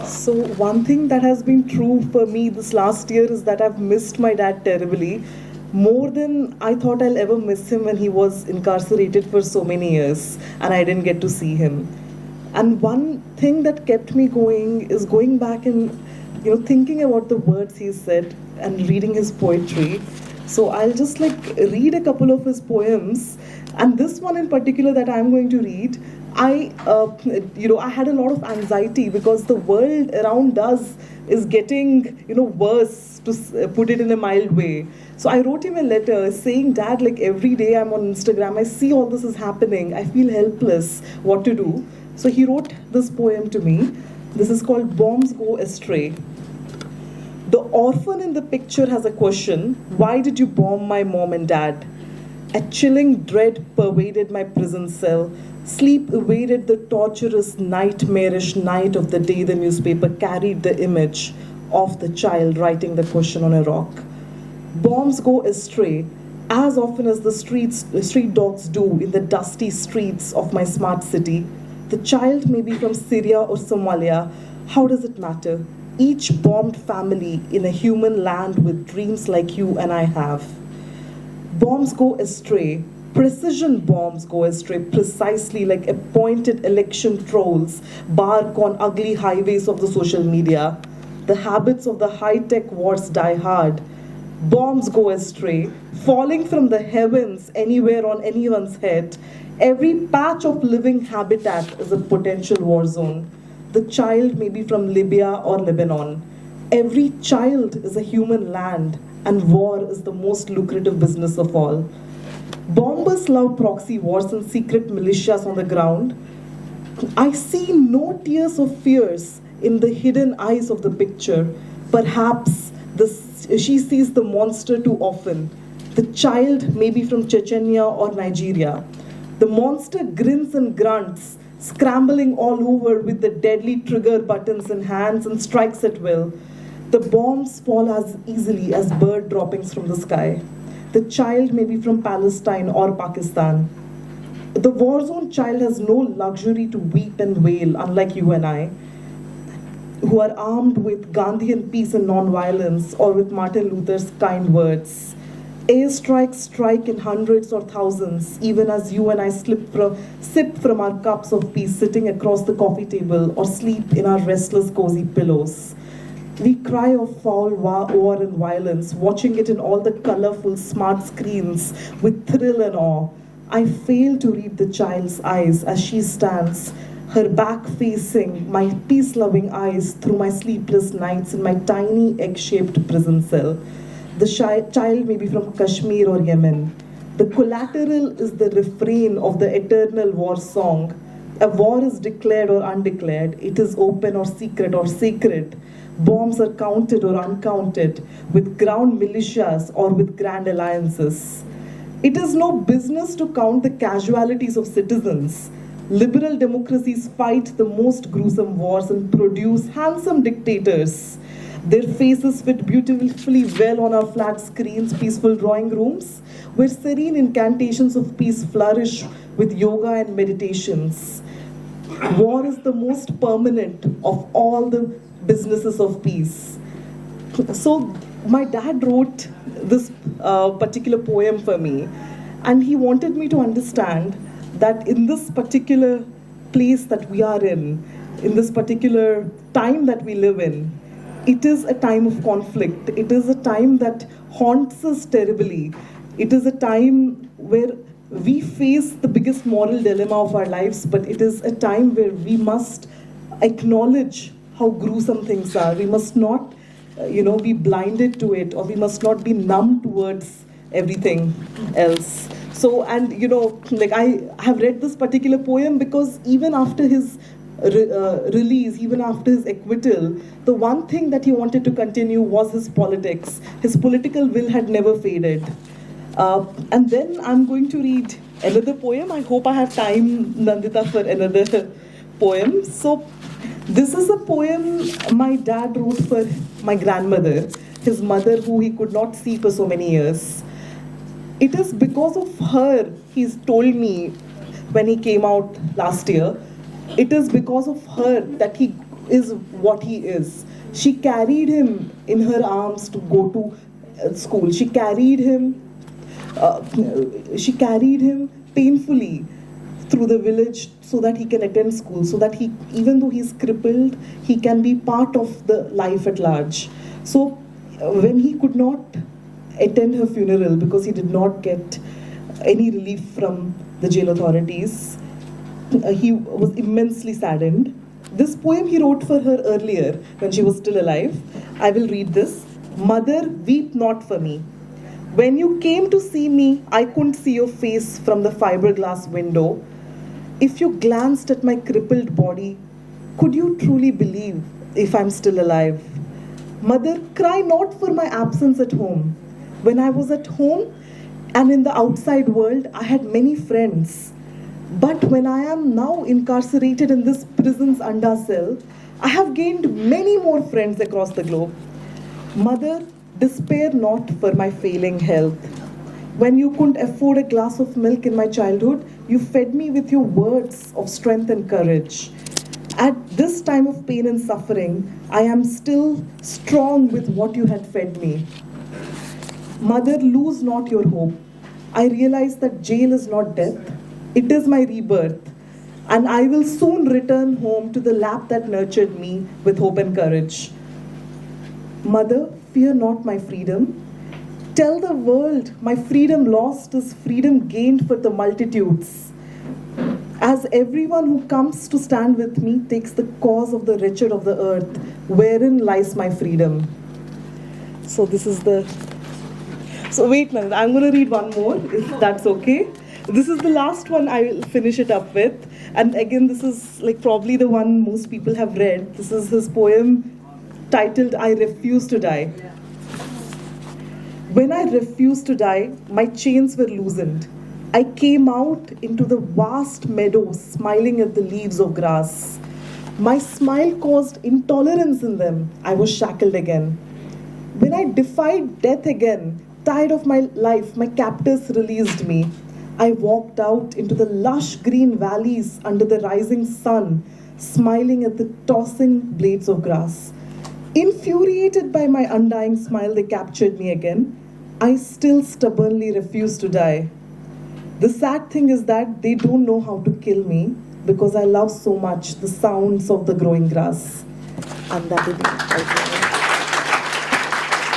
So one thing that has been true for me this last year is that I've missed my dad terribly, more than I thought I'll ever miss him when he was incarcerated for so many years and I didn't get to see him. And one thing that kept me going is going back and thinking about the words he said and reading his poetry. So I'll just read a couple of his poems, and this one in particular that I'm going to read, I had a lot of anxiety because the world around us is getting, worse, to put it in a mild way. So I wrote him a letter saying, Dad, every day I'm on Instagram, I see all this is happening. I feel helpless. What to do? So he wrote this poem to me. This is called Bombs Go Astray. The orphan in the picture has a question. Why did you bomb my mom and dad? A chilling dread pervaded my prison cell. Sleep evaded the torturous, nightmarish night of the day the newspaper carried the image of the child writing the question on a rock. Bombs go astray as often as the street dogs do in the dusty streets of my smart city. The child may be from Syria or Somalia. How does it matter? Each bombed family in a human land with dreams like you and I have. Bombs go astray. Precision bombs go astray precisely like appointed election trolls bark on ugly highways of the social media. The habits of the high-tech wars die hard. Bombs go astray, falling from the heavens anywhere on anyone's head. Every patch of living habitat is a potential war zone. The child may be from Libya or Lebanon. Every child is a human land, and war is the most lucrative business of all. Bombers love proxy wars and secret militias on the ground. I see no tears of fears in the hidden eyes of the picture. Perhaps she sees the monster too often. The child may be from Chechnya or Nigeria. The monster grins and grunts, scrambling all over with the deadly trigger buttons in hands and strikes at will. The bombs fall as easily as bird droppings from the sky. The child may be from Palestine or Pakistan. The war zone child has no luxury to weep and wail, unlike you and I, who are armed with Gandhian peace and non-violence or with Martin Luther's kind words. Airstrikes strike in hundreds or thousands, even as you and I sip from our cups of peace sitting across the coffee table or sleep in our restless, cozy pillows. We cry of foul war and violence, watching it in all the colorful smart screens with thrill and awe. I fail to read the child's eyes as she stands, her back facing my peace-loving eyes through my sleepless nights in my tiny egg-shaped prison cell. The child may be from Kashmir or Yemen. The collateral is the refrain of the eternal war song. A war is declared or undeclared. It is open or secret or sacred. Bombs are counted or uncounted, with ground militias or with grand alliances. It is no business to count the casualties of citizens. Liberal democracies fight the most gruesome wars and produce handsome dictators. Their faces fit beautifully well on our flat screens, peaceful drawing rooms, where serene incantations of peace flourish with yoga and meditations. War is the most permanent of all the businesses of peace. So my dad wrote this particular poem for me, and he wanted me to understand that in this particular place that we are in this particular time that we live in, it is a time of conflict. It is a time that haunts us terribly. It is a time where we face the biggest moral dilemma of our lives, but it is a time where we must acknowledge how gruesome things are. We must not, be blinded to it, or we must not be numb towards everything else. So, and I have read this particular poem because even after his release, even after his acquittal, the one thing that he wanted to continue was his politics. His political will had never faded. And then I'm going to read another poem. I hope I have time, Nandita, for another poem. So this is a poem my dad wrote for my grandmother, his mother, who he could not see for so many years. It is because of her, he's told me when he came out last year, It is because of her that he is what he is. She carried him in her arms to go to school. Uh, she carried him painfully through the village so that he can attend school, so that he, even though he's crippled, he can be part of the life at large. So when he could not attend her funeral because he did not get any relief from the jail authorities, he was immensely saddened. This poem he wrote for her earlier when she was still alive. I will read this. Mother, weep not for me. When you came to see me, I couldn't see your face from the fiberglass window. If you glanced at my crippled body, could you truly believe if I'm still alive? Mother, cry not for my absence at home. When I was at home and in the outside world, I had many friends. But when I am now incarcerated in this prison's undercell, I have gained many more friends across the globe. Mother, despair not for my failing health. When you couldn't afford a glass of milk in my childhood, you fed me with your words of strength and courage. At this time of pain and suffering, I am still strong with what you had fed me. Mother, lose not your hope. I realize that jail is not death. It is my rebirth. And I will soon return home to the lap that nurtured me with hope and courage. Mother, fear not my freedom. Tell the world my freedom lost is freedom gained for the multitudes. As everyone who comes to stand with me takes the cause of the wretched of the earth, wherein lies my freedom. So this is the... So wait, man, I'm going to read one more, if that's okay. This is the last one I will finish it up with. And again, this is like probably the one most people have read. This is his poem titled, I Refuse to Die. When I refused to die, my chains were loosened. I came out into the vast meadow, smiling at the leaves of grass. My smile caused intolerance in them. I was shackled again. When I defied death again, tired of my life, my captors released me. I walked out into the lush green valleys under the rising sun, smiling at the tossing blades of grass. Infuriated by my undying smile, they captured me again. I still stubbornly refuse to die. The sad thing is that they don't know how to kill me because I love so much the sounds of the growing grass. And that will be